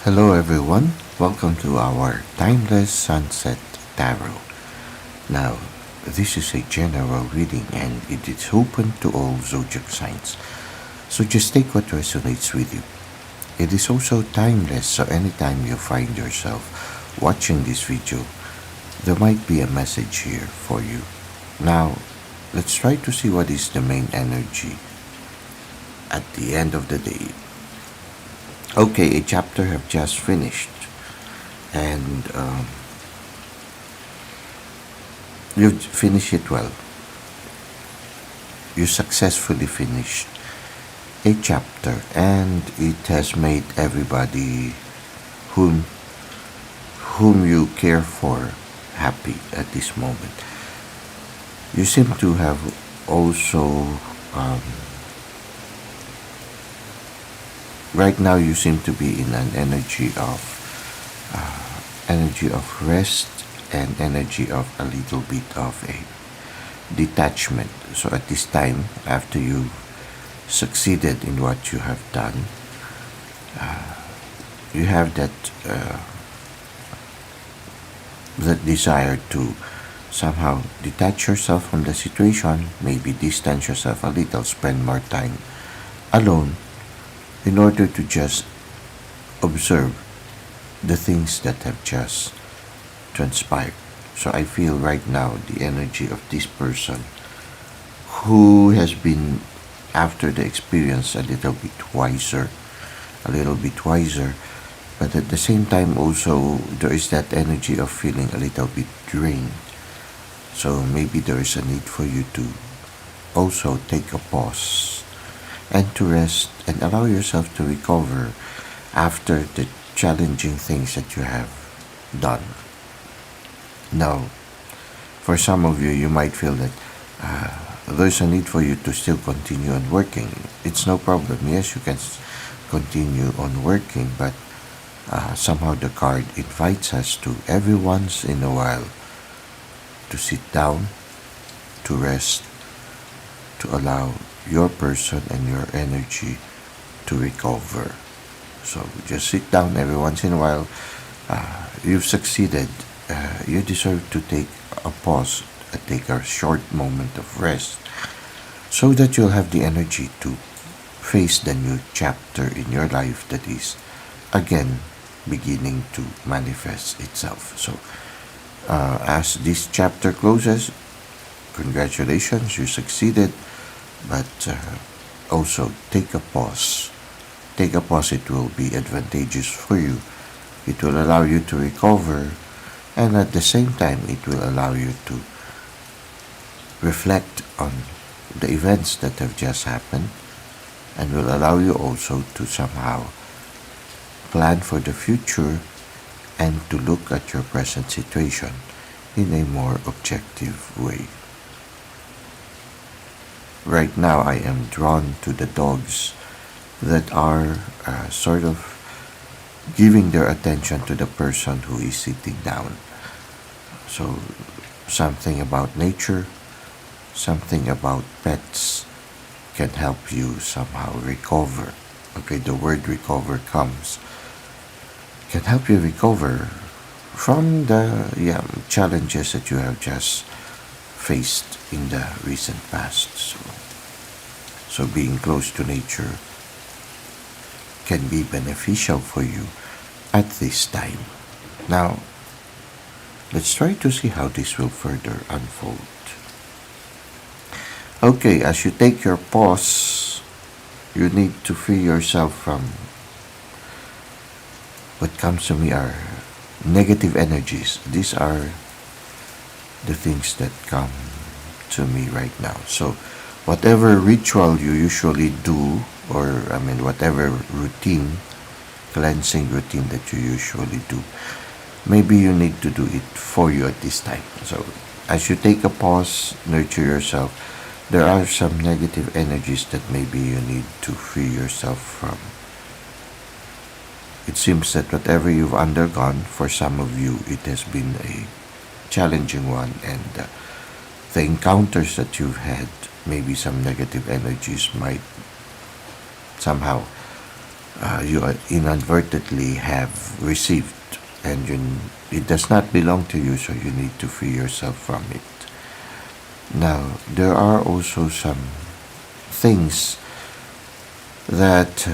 Hello everyone, welcome to our Timeless Sunset Tarot. Now, this is a general reading and it is open to all zodiac signs. So just take what resonates with you. It is also timeless, so anytime you find yourself watching this video, there might be a message here for you. Now, let's try to see what is the main energy at the end of the day. Okay, a chapter have just finished, and you've finished it well. You successfully finished a chapter, and it has made everybody whom whom you care for happy at this moment. You seem to have also um, right now you seem to be in an energy of rest and energy of a little bit of a detachment. So at this time, after you succeeded in what you have done, you have that desire to somehow detach yourself from the situation, maybe distance yourself a little, spend more time alone in order to just observe the things that have just transpired. So I feel right now the energy of this person who has been, after the experience, a little bit wiser, but at the same time also there is that energy of feeling a little bit drained. So maybe there is a need for you to also take a pause and to rest and allow yourself to recover after the challenging things that you have done. Now, for some of you, you might feel that there's a need for you to still continue on working. It's no problem. Yes, you can continue on working, but somehow the card invites us to every once in a while to sit down, to rest, to allow your person and your energy to recover. So just sit down every once in a while. You've succeeded. You deserve to take a pause, take a short moment of rest, so that you'll have the energy to face the new chapter in your life that is again beginning to manifest itself. So as this chapter closes, congratulations, you succeeded, but also take a pause. Take a pause, it will be advantageous for you. It will allow you to recover, and at the same time, it will allow you to reflect on the events that have just happened, and will allow you also to somehow plan for the future and to look at your present situation in a more objective way. Right now, I am drawn to the dogs that are sort of giving their attention to the person who is sitting down. So, something about nature, something about pets can help you somehow recover. Okay, the word recover can help you recover from the challenges that you have just faced in the recent past. So being close to nature can be beneficial for you at this time. Now, let's try to see how this will further unfold. Okay, as you take your pause, you need to free yourself from what comes to me are negative energies. These are the things that come to me right now. So whatever ritual you usually do, or whatever cleansing routine that you usually do, maybe you need to do it for you at this time. So as you take a pause, nurture yourself, there are some negative energies that maybe you need to free yourself from. It seems that whatever you've undergone, for some of you, it has been a challenging one, and the encounters that you've had, maybe some negative energies might somehow you inadvertently have received, and it does not belong to you, so you need to free yourself from it. Now, there are also some things that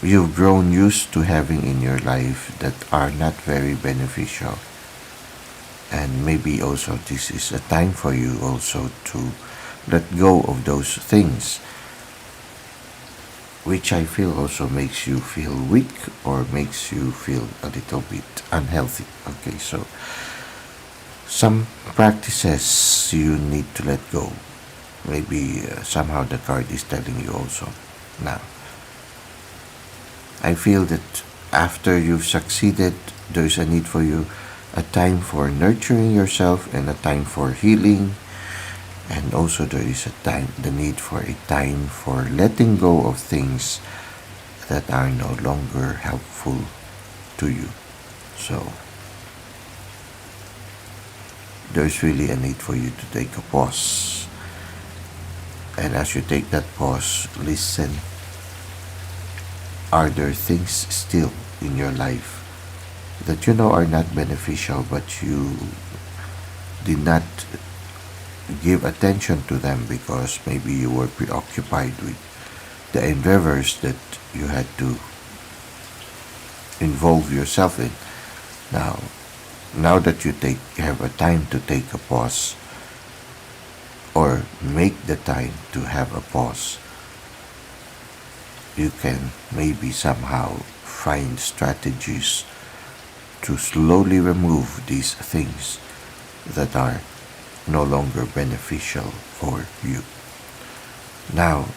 you've grown used to having in your life that are not very beneficial. And maybe also this is a time for you also to let go of those things, which I feel also makes you feel weak or makes you feel a little bit unhealthy. Okay, so some practices you need to let go. Maybe somehow the card is telling you also. Now, I feel that after you've succeeded, there's a need for you, a time for nurturing yourself and a time for healing. And also there is the need for a time for letting go of things that are no longer helpful to you. So there's really a need for you to take a pause. And as you take that pause, listen. Are there things still in your life that you know are not beneficial, but you did not give attention to them because maybe you were preoccupied with the endeavors that you had to involve yourself in? Now that you have a time to take a pause, or make the time to have a pause, you can maybe somehow find strategies to slowly remove these things that are no longer beneficial for you. Now,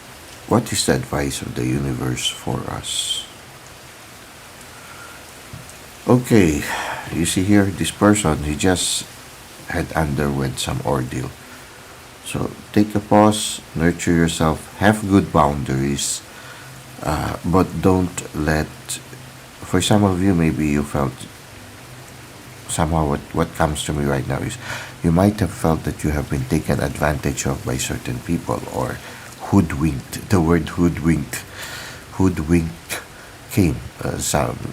what is the advice of the universe for us? Okay, you see here, this person, he just had underwent some ordeal. So take a pause, nurture yourself, have good boundaries, but don't let, for some of you, maybe you felt somehow, what comes to me right now is you might have felt that you have been taken advantage of by certain people, or hoodwinked. The word hoodwinked came.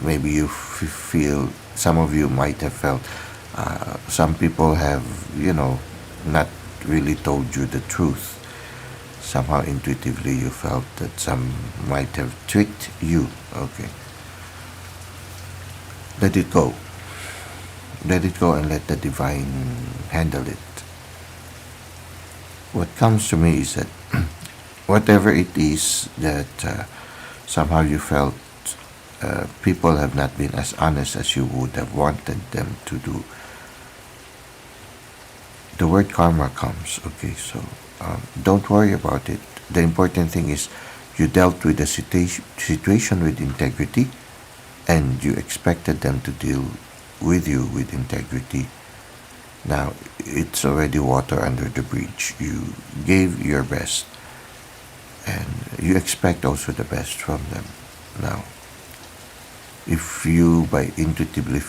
Maybe you feel, some of you might have felt some people have, not really told you the truth. Somehow intuitively you felt that some might have tricked you. Okay. Let it go. Let it go and let the divine handle it. What comes to me is that whatever it is that somehow you felt people have not been as honest as you would have wanted them to do, the word karma comes. Okay, so don't worry about it. The important thing is you dealt with the situation with integrity, and you expected them to deal with you with integrity. Now, it's already water under the bridge. You gave your best, and you expect also the best from them. Now, if you intuitively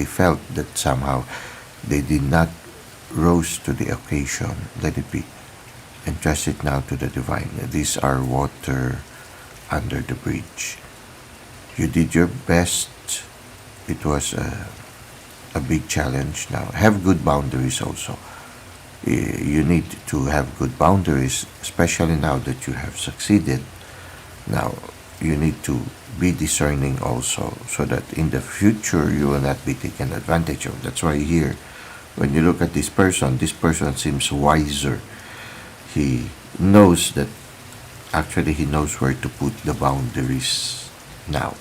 felt that somehow they did not rose to the occasion, let it be. Entrust it now to the divine. These are water under the bridge. You did your best. It was a big challenge. Now, have good boundaries also. You need to have good boundaries, especially now that you have succeeded. Now, you need to be discerning also, so that in the future you will not be taken advantage of. That's why here, when you look at this person seems wiser. He knows that, actually he knows where to put the boundaries now.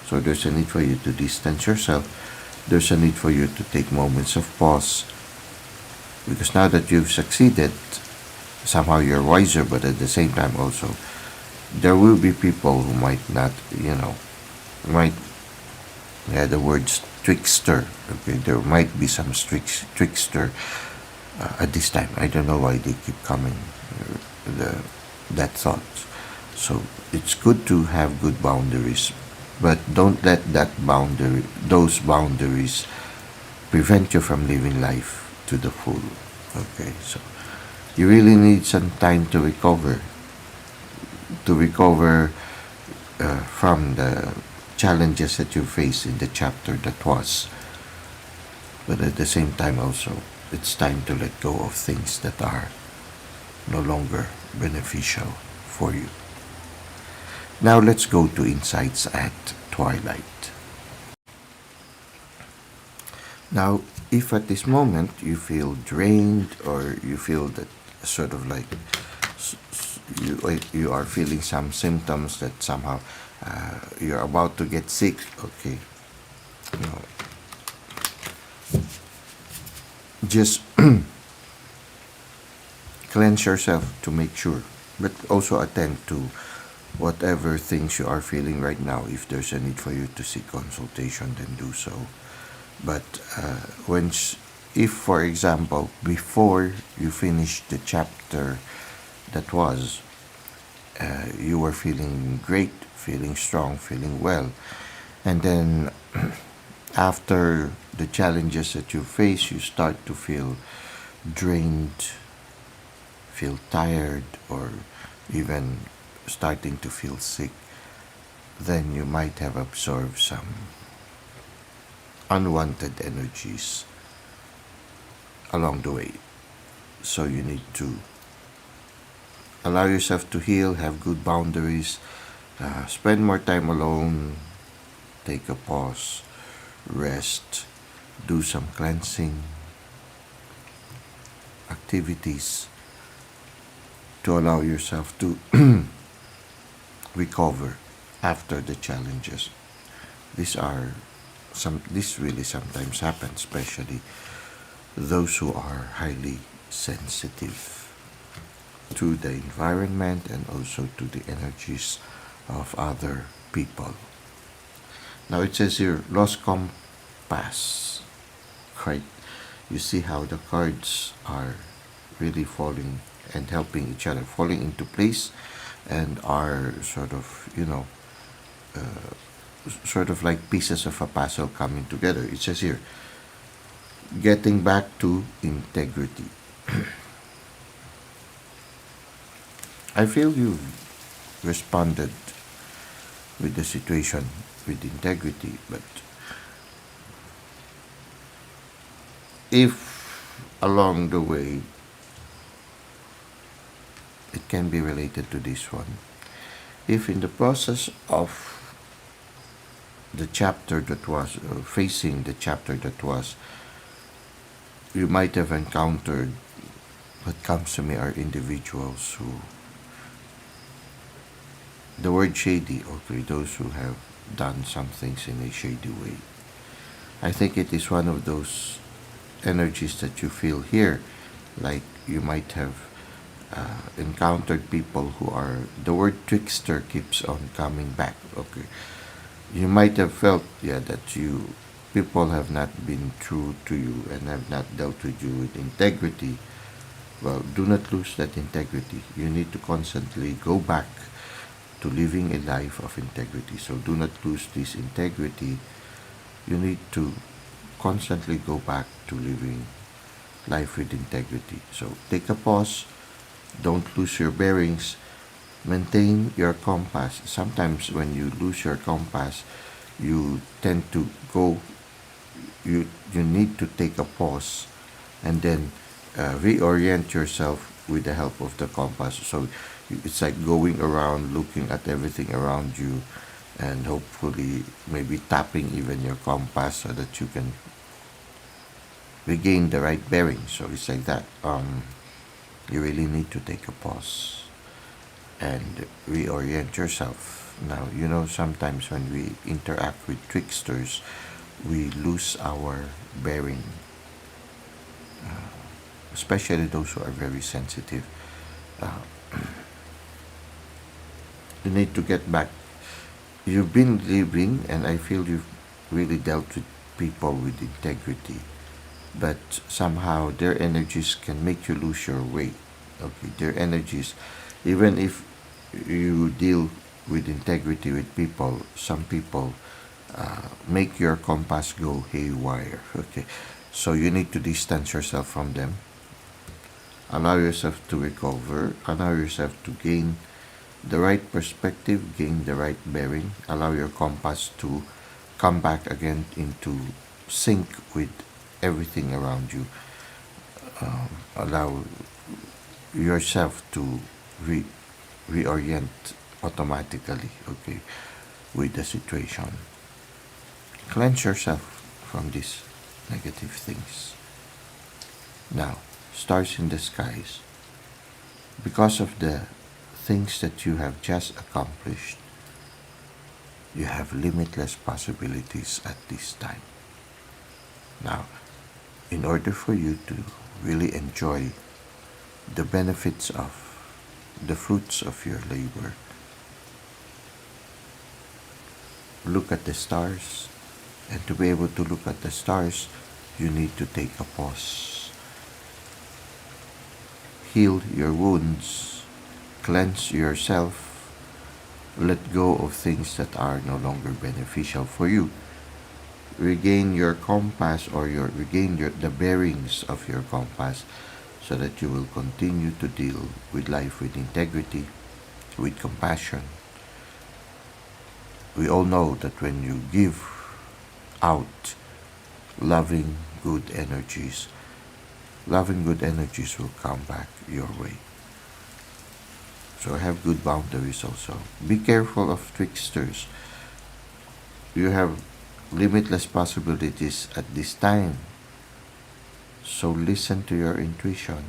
So there's a need for you to distance yourself. There's a need for you to take moments of pause. Because now that you've succeeded, somehow you're wiser, but at the same time also, there will be people who might not, the word trickster. Okay, there might be some trickster at this time. I don't know why they keep coming, that thought. So it's good to have good boundaries, but don't let those boundaries prevent you from living life to the full. Okay, so you really need some time to recover. to recover from the challenges that you face in the chapter that was. But at the same time also, it's time to let go of things that are no longer beneficial for you. Now let's go to insights at twilight. Now, if at this moment you feel drained or you feel that sort of like you are feeling some symptoms that somehow you're about to get sick, okay, no, just cleanse yourself to make sure, but also attend to whatever things you are feeling right now. If there's a need for you to seek consultation, then do so. But if, for example, before you finish the chapter that was, you were feeling great, feeling strong, feeling well, and then after the challenges that you face, you start to feel drained, feel tired, or even starting to feel sick, then you might have absorbed some unwanted energies along the way. So you need to allow yourself to heal, have good boundaries, spend more time alone, take a pause, rest, do some cleansing activities to allow yourself to recover after the challenges. This really sometimes happens, especially those who are highly sensitive to the environment and also to the energies of other people. Now it says here, lost compass, right? You see how the cards are really falling and helping each other, falling into place, and are sort of, sort of like pieces of a puzzle coming together. It says here, getting back to integrity. I feel you responded with the situation with integrity, but if along the way, it can be related to this one. If in the process of the chapter that was, facing the chapter that was, you might have encountered, what comes to me are individuals who, the word shady, okay, those who have done some things in a shady way. I think it is one of those energies that you feel here, like you might have encountered people who are, the word trickster keeps on coming back, okay. You might have felt, that people have not been true to you and have not dealt with you with integrity. Well, do not lose that integrity. You need to constantly go back to living a life of integrity. So do not lose this integrity. You need to constantly go back to living life with integrity. So take a pause. Don't lose your bearings. Maintain your compass. Sometimes when you lose your compass, you tend to go, you need to take a pause and then reorient yourself with the help of the compass. So it's like going around, looking at everything around you, and hopefully maybe tapping even your compass so that you can regain the right bearing. So it's like that. You really need to take a pause and reorient yourself. Now, sometimes when we interact with tricksters, we lose our bearing, especially those who are very sensitive. You need to get back. You've been living, and I feel you've really dealt with people with integrity, but somehow their energies can make you lose your way. Okay, their energies, even if you deal with integrity with people, some people make your compass go haywire. Okay, so you need to distance yourself from them. Allow yourself to recover. Allow yourself to gain the right perspective, gain the right bearing, allow your compass to come back again into sync with everything around you. Allow yourself to reorient automatically, okay, with the situation. Cleanse yourself from these negative things. Now, stars in the skies. Because of the things that you have just accomplished, you have limitless possibilities at this time. Now, in order for you to really enjoy the benefits of the fruits of your labor, look at the stars, and to be able to look at the stars, you need to take a pause. Heal your wounds, cleanse yourself, let go of things that are no longer beneficial for you. Regain your compass, or regain the bearings of your compass, so that you will continue to deal with life with integrity, with compassion. We all know that when you give out loving good energies will come back your way. So have good boundaries also. Be careful of tricksters. You have limitless possibilities at this time. So listen to your intuition.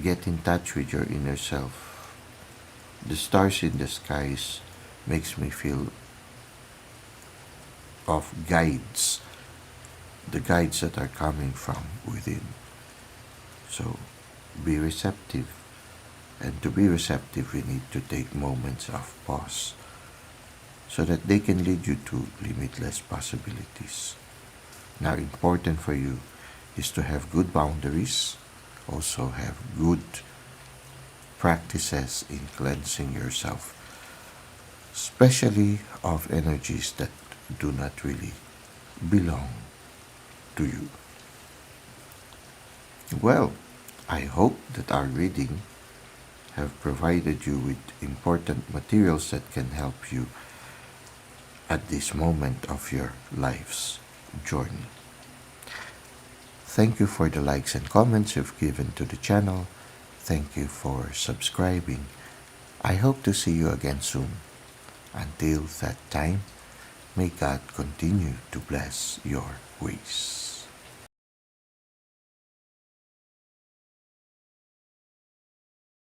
Get in touch with your inner self. The stars in the skies makes me feel of guides, the guides that are coming from within. So be receptive. And to be receptive, we need to take moments of pause, so that they can lead you to limitless possibilities. Now, important for you is to have good boundaries, also have good practices in cleansing yourself, especially of energies that do not really belong to you. Well, I hope that our reading have provided you with important materials that can help you at this moment of your life's journey. Thank you for the likes and comments you've given to the channel. Thank you for subscribing. I hope to see you again soon. Until that time, may God continue to bless your ways.